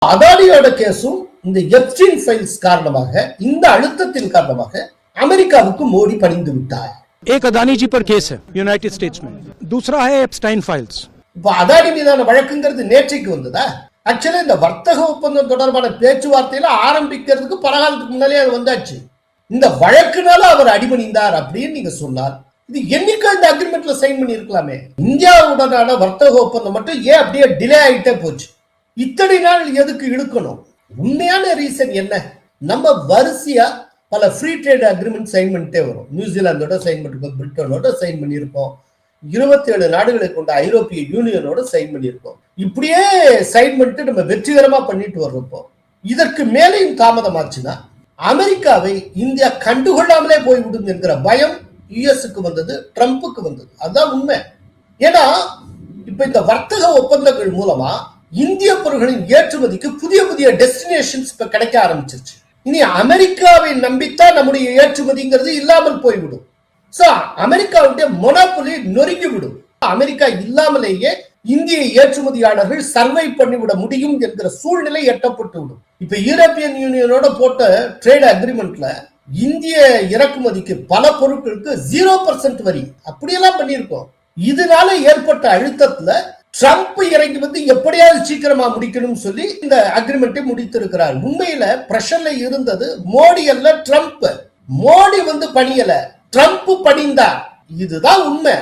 அதானியோட கேஸும் இந்த Epstein files காரணமாக, இந்த அழுத்தத்தின் காரணமாக அமெரிக்காவுக்கு மோடி பணிந்து விட்டார். एक अदानी जी पर केस है यूनाइटेड स्टेट्स में, दूसरा है एप्स्टाइन फाइल्स. இப்ப அதானி மீதான வழக்குங்கிறது நேற்றைக்கு வந்ததா? ஆக்சுவலி இந்த வர்த்தக ஒப்பந்தம் தொடர்பான பேச்சுவார்த்தையில ஆரம்பிக்கிறதுக்கு பலகாலத்துக்கு முன்னாலே அது வந்தாச்சு. இந்த வழக்குனால அவர் அடிபணிந்தார் அப்படின்னு நீங்க சொன்னார். இது என்னைக்கு இந்த அக்ரிமெண்ட்ல சைன் பண்ணி இருக்கலாமே. இந்தியாவுடனான வர்த்தக ஒப்பந்தம் மட்டும் ஏன் அப்படியே டிலே ஆகிட்டே போச்சு? இத்தனை நாள் எதுக்கு இழுக்கணும்? உண்மையான ரீசன் என்ன? நம்ம வரிசையா பல ஃப்ரீ ட்ரேட் அக்ரிமெண்ட் சைன் பண்ணிட்டே வரும். நியூசிலாந்தோட சைன் பண்ணிருக்கோம், பிரிட்டனோட சைன் பண்ணியிருக்கோம், 27 நாடுகளை கொண்ட ஐரோப்பிய யூனியனோட சைன் பண்ணியிருக்கோம். இப்படியே சைன் பண்ணிட்டு நம்ம வெற்றிகரமா பண்ணிட்டு வர்றப்போ இதற்கு மேலையும் தாமதமாச்சுன்னா அமெரிக்காவை இந்தியா கண்டுகொள்ளாமலே போய்விடும் என்கிற பயம் யுஎஸ்க்கு வந்தது, ட்ரம்புக்கு வந்தது. அதுதான் உண்மை. ஏன்னா இப்ப இந்த வர்த்தக ஒப்பந்தங்கள் மூலமா இந்திய பொருட்களின் ஏற்றுமதிக்கு புதிய புதிய டெஸ்டினேஷன்ஸ் இப்ப கிடைக்க ஆரம்பிச்சிருச்சு. இனி அமெரிக்காவை நம்பித்தான் நம்முடைய ஏற்றுமதிங்கிறது இல்லாமல் போய்விடும். சோ அமெரிக்காவுடைய மொனோபொலி நொறுங்கிவிடும். அமெரிக்கா இல்லாமலேயே இந்திய ஏற்றுமதியாளர்கள் சர்வை பண்ணிவிட முடியும் என்கிற சூழ்நிலை எட்டப்பட்டு விடும். இப்ப யூரோப்பியன் யூனியனோட போட்ட ட்ரேட் அக்ரிமெண்ட்ல இந்திய இறக்குமதிக்கு பல பொருட்களுக்கு 0% வரி அப்படியெல்லாம் பண்ணியிருக்கோம். இதனால ஏற்பட்ட அழுத்தத்துல ட்ரம்ப் இறங்கி வந்து எப்படியாவது சீக்கிரமா முடிக்கணும்னு சொல்லி இந்த அக்ரிமெண்ட்டை முடித்திருக்கிறார். உண்மையில பிரஷர்ல இருந்தது மோடி அல்ல, ட்ரம்ப். மோடி வந்து பணியல, ட்ரம்ப் பணிந்தார். இதுதான் உண்மை.